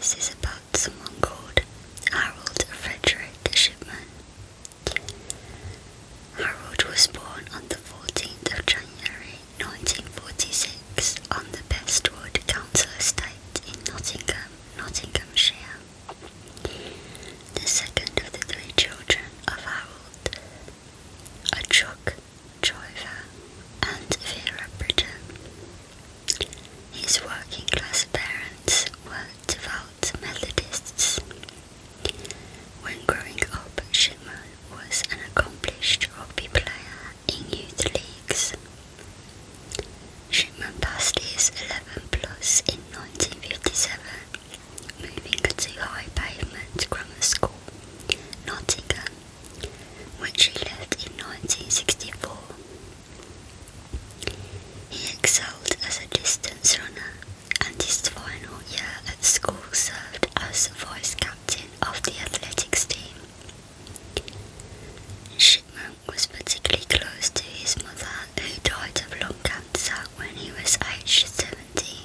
case is about someone called Harold Frederick Shipman. Harold was born on the 14th of January 1946 on the Bestwood Council Estate in Nottingham, Nottinghamshire. The second of the three children of Harold, a truck driver, and Vera Britton. His working class parents were devout Methodists. When growing up, Shipman was an accomplished rugby player in youth leagues. Shipman passed his 11 plus in 1957, moving to High Pavement Grammar School, Nottingham, which he left in 1964. He excelled as a distance runner, and his final year at school served as vice captain of the athletics team. Shipman was particularly close to his mother, who died of lung cancer when he was aged 17.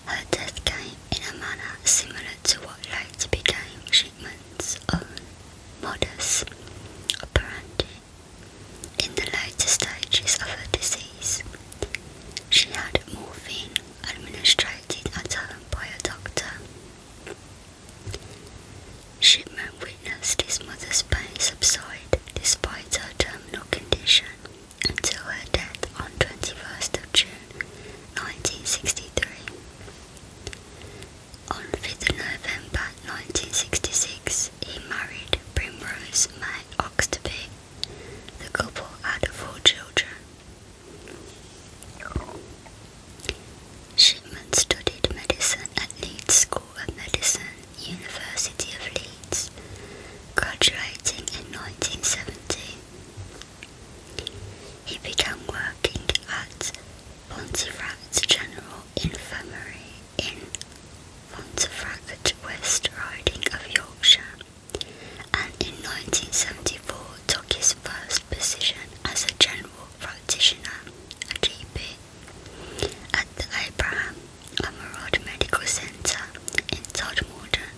Her death came in a manner similar to what later became Shipman's own modus operandi. In the later stages of her disease, she had morphine administered at home by a doctor. Shipman witnessed his mother's pain subside despite her terminal condition until her death on 21st of June 1963. On 5th of November 1966, he married Primrose May Oxtoby. The couple had 4 children. Shipman studied medicine at Leeds School of Medicine, University of Leeds, graduating in 1970. He began working at Pontefract General Infirmary in Pontefract, West Riding of Yorkshire, and in 1974 took his first position as a general practitioner, a GP, at the Abraham Amarod Medical Centre in Todmorden.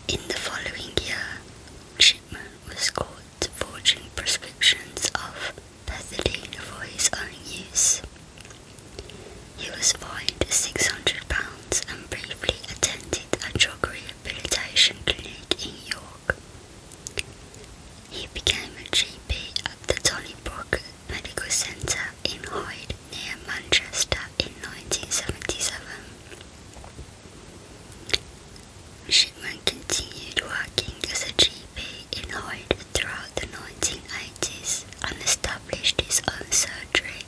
In the following year, Shipman was caught forging prescriptions of pethidine for his own use. He was fined £600 and briefly attended a drug rehabilitation clinic in York. He became a GP at the Donnybrook Medical Centre in Hyde near Manchester in 1977. Shipman continued working as a GP in Hyde throughout the 1980s and established his own surgery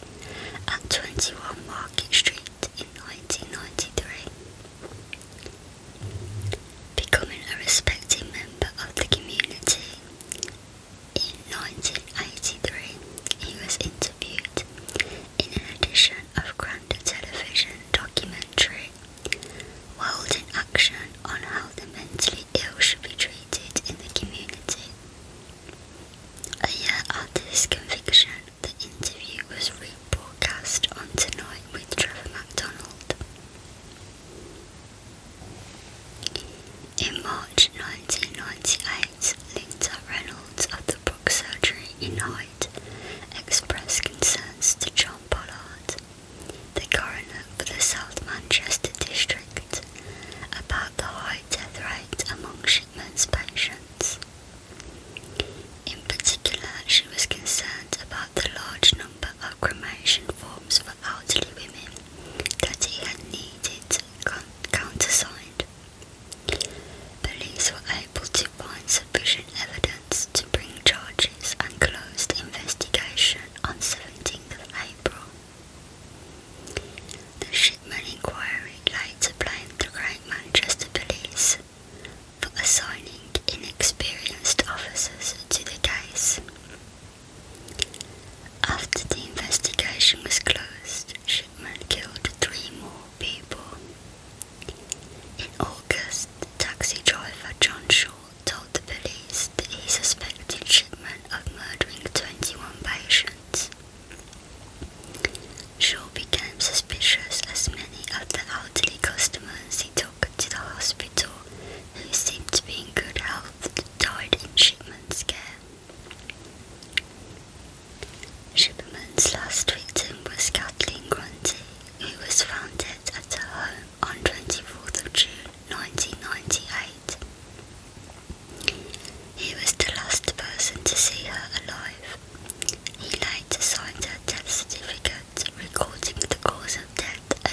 at 21 Market Street in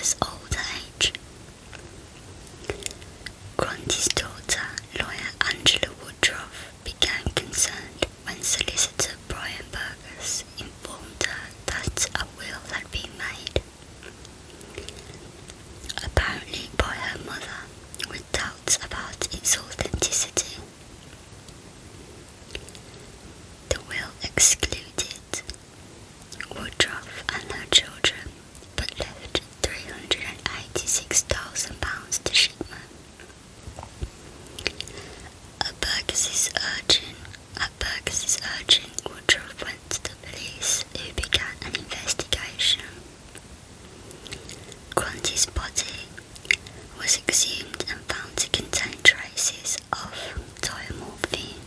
father's old age. Grundy's daughter, lawyer Angela Woodruff, became concerned when solicitor Brian Burgess informed her that a will had been made, apparently by her mother, with doubts about its authenticity. The will excluded Woodruff and her children, but left £386,000 to Shipman. At Burgess's urging, Woodruff went to the police, who began an investigation. Grundy's body was exhumed and found to contain traces of diamorphine,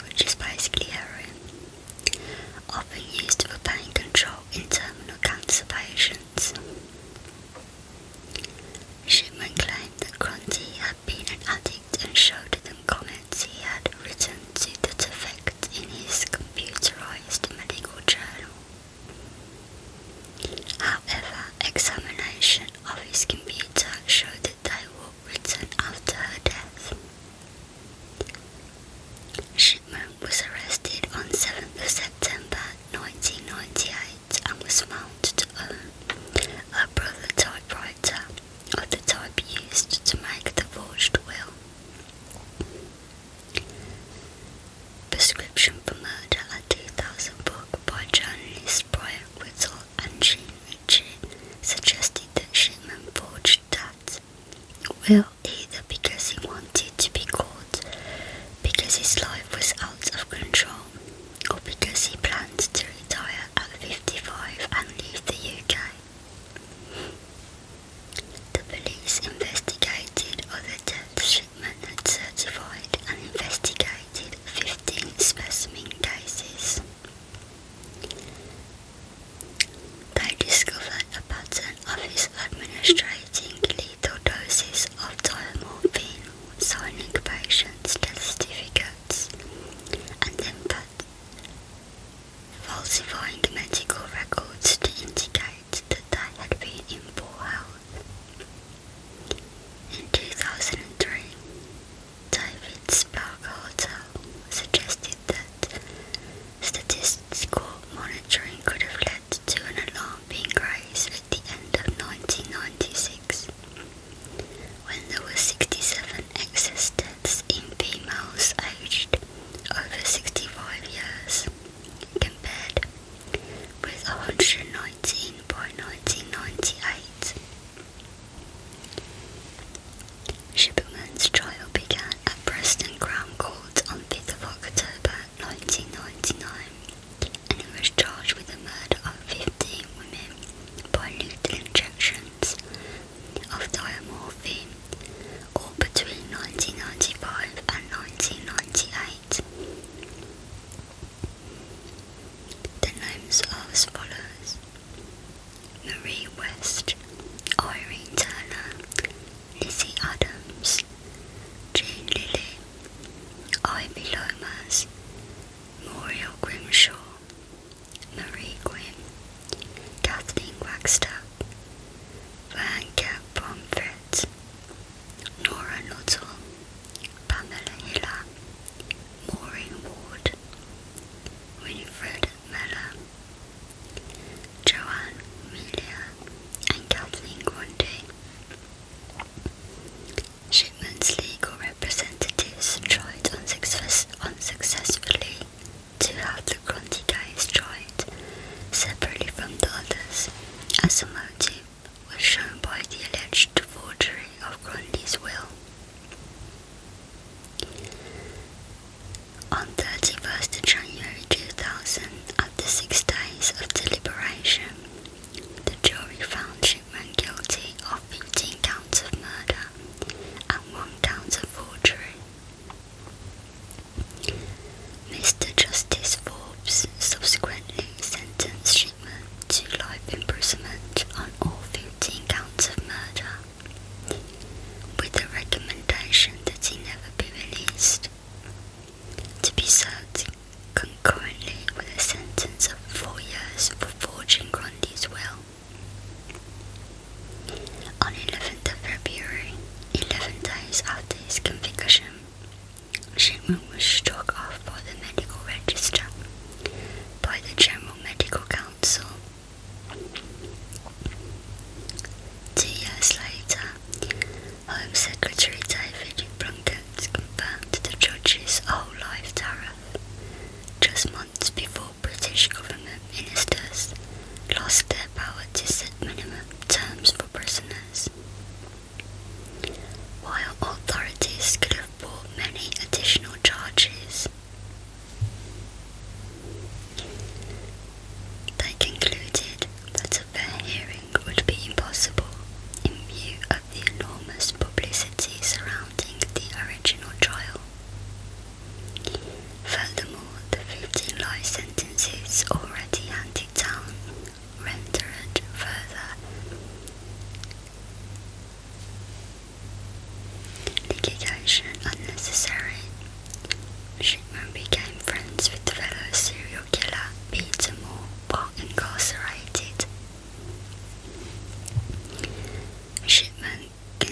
which is basically heroin, often used for pain control in terminal cancer patients. Shipman claimed that Grundy had been an addict and showed them comments he had written to that effect in his computerized medical journal. However, examination of his computer showed that they were written after her death. Shipman was arrested on 7th of September 1998 and was found to own a Brother typewriter of the type used to make the forged will. Prescription for Murder, a 2000 book by journalists Brian Whittle and Jean Ritchie, suggested that Shipman forged that will either because he wanted to be caught because his life was out of control, or because he planned to retire at 55 and leave the UK. The police investigated other deaths Shipman had certified and investigated 15 specimen cases. They discovered a pattern of his administrating lethal doses of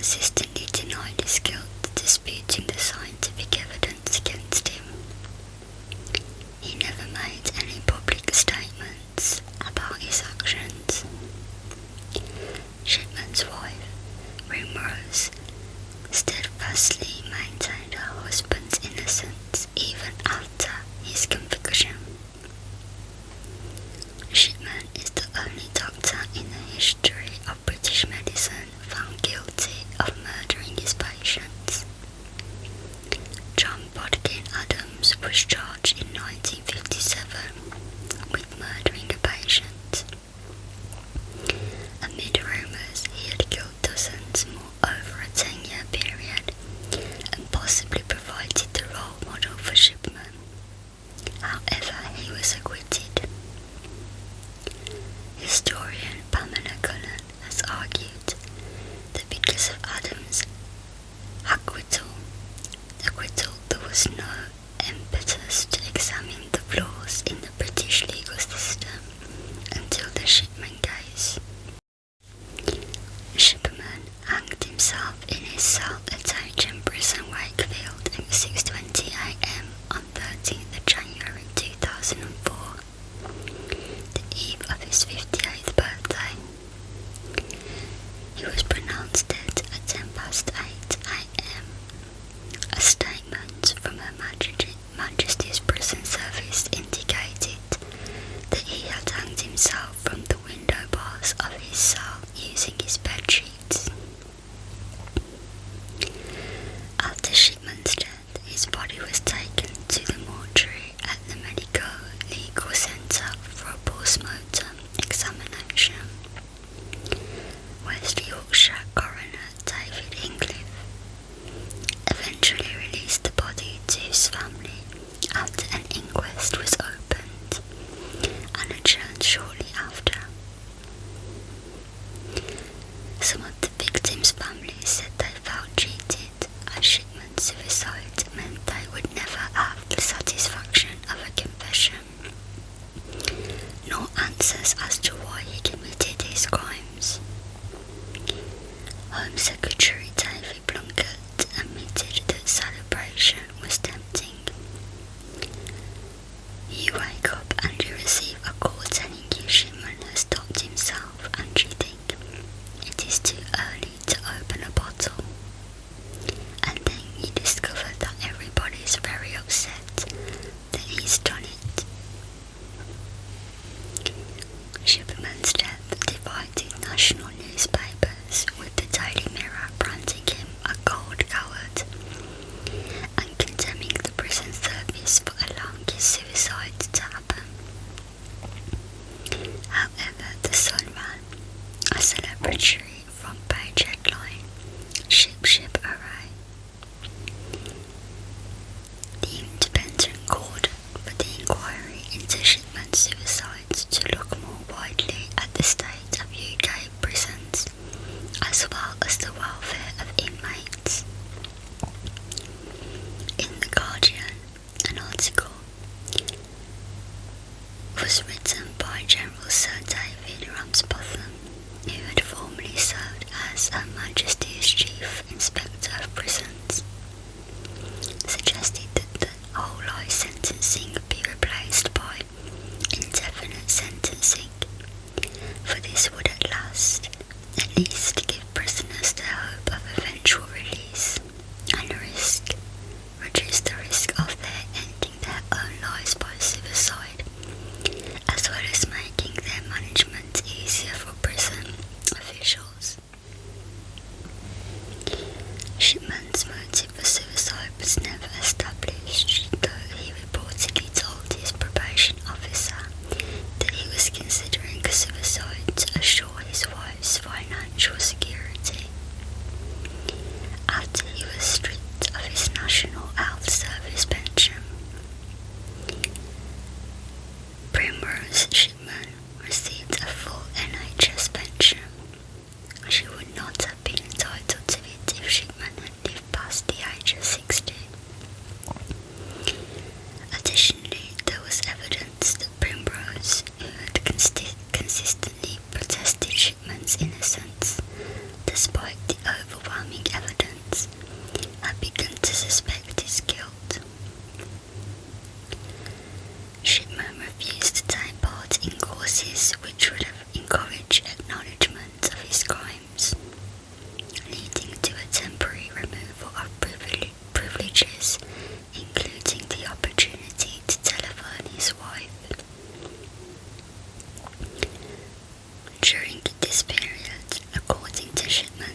consistently denied his guilt, disputing the scientific evidence against him. He never made any public statements about his actions. Shipman's wife, Primrose, steadfastly maintained her husband's innocence even after his conviction. Shipman is the only doctor in the history of British medicine found guilty of murdering his patients. John Bodkin Adams was charged in 1957 with murdering a patient. Amid rumours he had killed dozens more over a 10-year period and possibly provided the role model for Shipman. However, he was acquitted. Historian Pamela Cullen has argued that because of Adams' acquittal, there was no impetus to examine the flaws in the British legal system until the Shipman case. Shipman hanged himself in his cell at H.M. Prison, Wakefield at 6:20 a.m. on 13th of January 2004, the eve of his 58th birthday. He was pronounced dead at 8:10 a.m. A statement from Her Majesty's Prison Service indicated that he had hanged himself from the window bars of his cell using his bed sheets. After Shipman's death, his body was taken to the mortuary at the Medico-Legal Centre for a post-mortem examination. West Yorkshire Coroner David Hingliffe eventually released the body to his family after an inquest was opened and adjourned shortly after. Some of the victims' families said they felt cheated, as Shipman's suicide meant they would never have the satisfaction of a confession, nor answers as to why he committed his crimes. Home Secretary David Plunkett admitted that celebration was tempting. You wake up and you receive a call telling you Shipman has stopped himself and you think it is too early to open a bottle. And then you discover that everybody is very upset that he's done it. Shipman's death divided national newspapers, with the Daily Mirror branding him a cold coward and condemning the prison service for allowing his suicide to happen. However, the Sun ran a celebratory front-page headline, Ship Array. The Independent called for the inquiry into Shipman's suicide to look more widely at the state of UK prisons, as well as the welfare of inmates. In The Guardian, an article was written by General Sir David Ramsbotham, who had formerly served as Her Majesty's Chief Inspector of Prisons, suggested that the whole life sentencing be replaced by indefinite sentencing, for this would at least give prisoners the hope of eventual release and reduce the risk of their ending their own lives by suicide, as well as making their management easier for prison officials. Shipman's motive for suicide was never established, though he reportedly told his probation officer that he was considering suicide to assure his wife's financial security. After he was stripped of his National Health Service pension, Primrose Shipman received a full NHS pension. She would not have been entitled to it if Shipman had lived past the age of 60. Additionally, there was evidence that Primrose, who had consistently protested Shipman's innocence, despite the overwhelming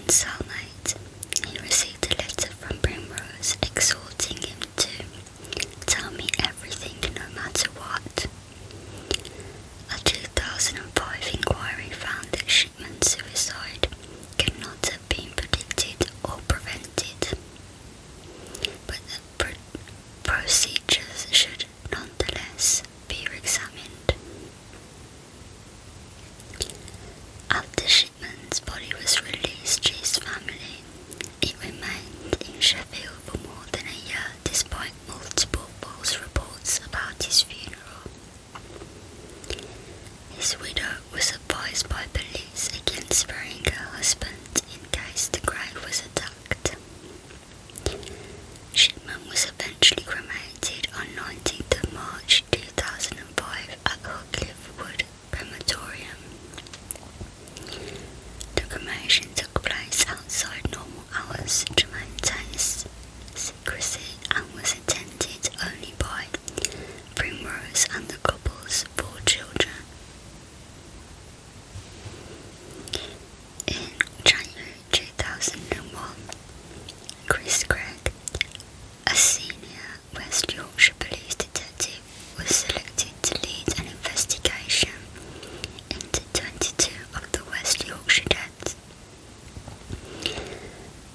cellmate, he received a letter from Primrose exhorting him to tell me everything no matter what. A 2005 inquiry found that Shipman's suicide could not have been predicted or prevented, but that procedures should nonetheless be examined. After Shipman's body was released to his family, it remained in Sheffield for more than a year despite multiple false reports about his funeral. His widow was advised by police against burying her husband in case the grave was attacked. Shipman was eventually cremated on 19th of March 2005 at Hookcliffe Wood Crematorium. The cremation took place outside normal hours to maintain secrecy and was attended only by Primrose and the couple's 4 children. In January 2001, Chris Gregg, a senior West Yorkshire police detective, was selected to lead an investigation into 22 of the West Yorkshire deaths.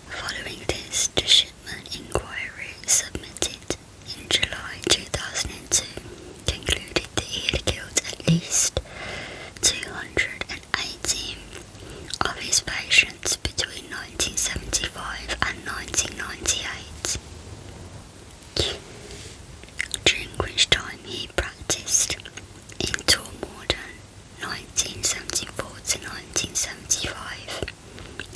Following this, the Shipman inquiry submitted in July 2002 concluded that he had killed at least 218 of his patients between 1975 and 1998, during which time he practiced in Tormorden 1974 to 1975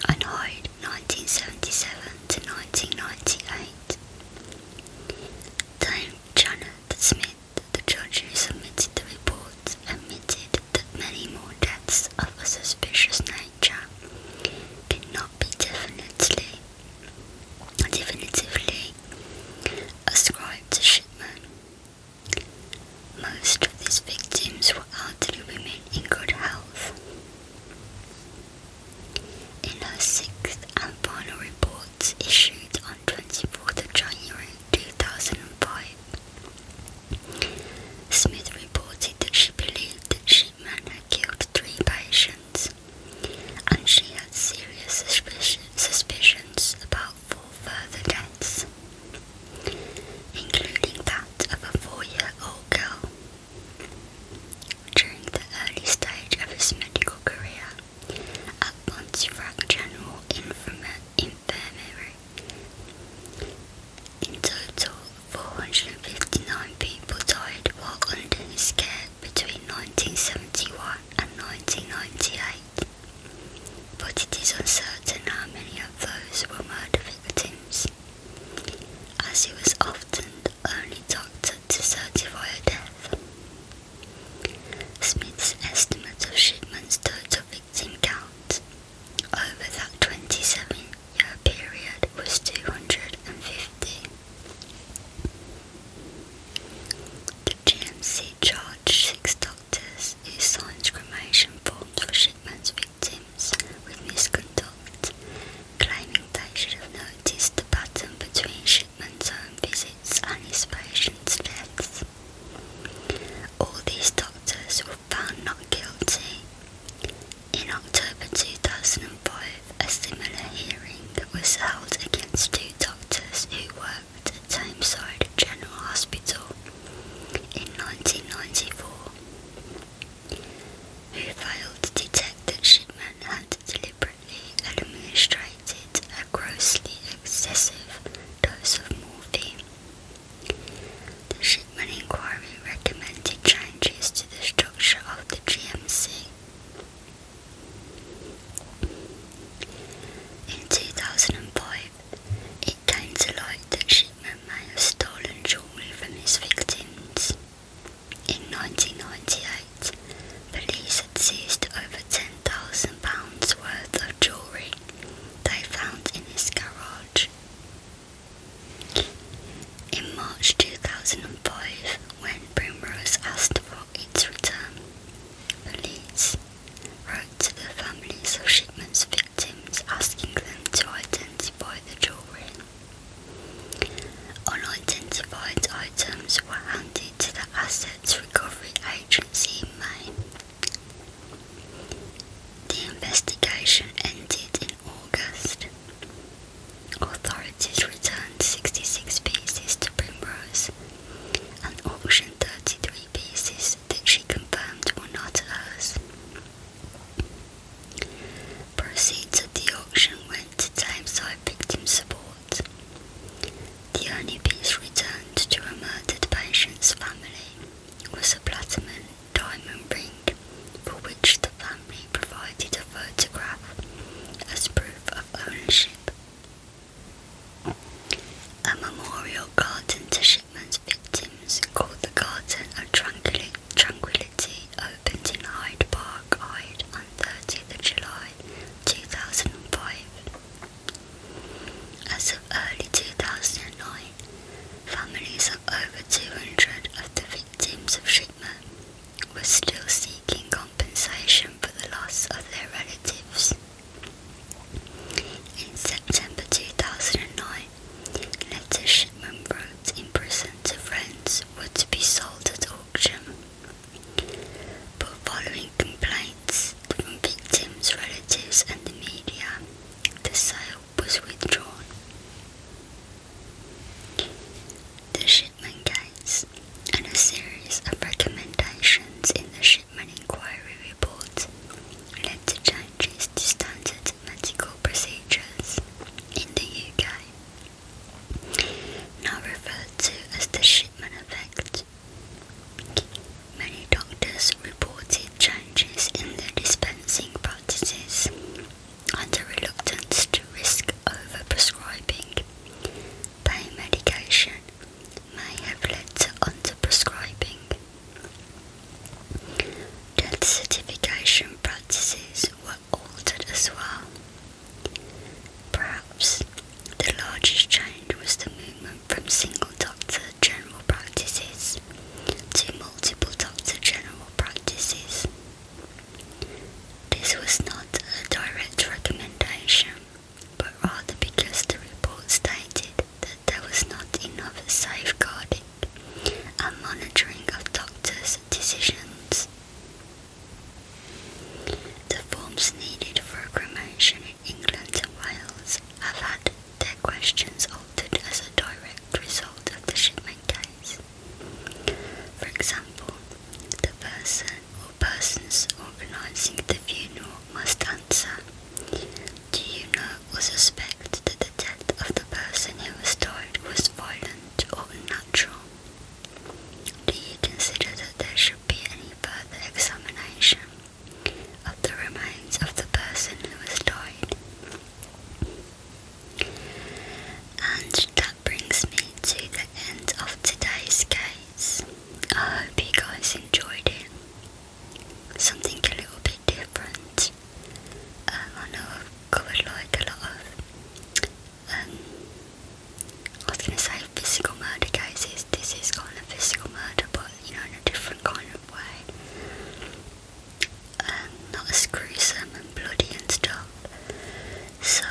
and Hyde 1977 to 1998. Dame Janet Smith, the judge who submitted the report, admitted that many more deaths of a suspicious nature could not be definitively ascribed to Shipman. Most of these victims were elderly women in good health. In her 6th and final report issued on 24th of January 2005, Smith reported that she believed that Shipman had killed 3 patients, and she had serious suspicions about 4 further deaths, including that of a 4-year-old girl. During the early stage of his medical career at Pontefract General or suspect that the death of the person who has died was violent or unnatural? Do you consider that there should be any further examination of the remains of the person who has died? And that brings me to the end of today's case. I hope you guys enjoyed it. Something a little bit different. I know I've covered like a lot of I was going to say physical murder cases. This is kind of physical murder, but in a different kind of way. Not as gruesome and bloody and stuff. So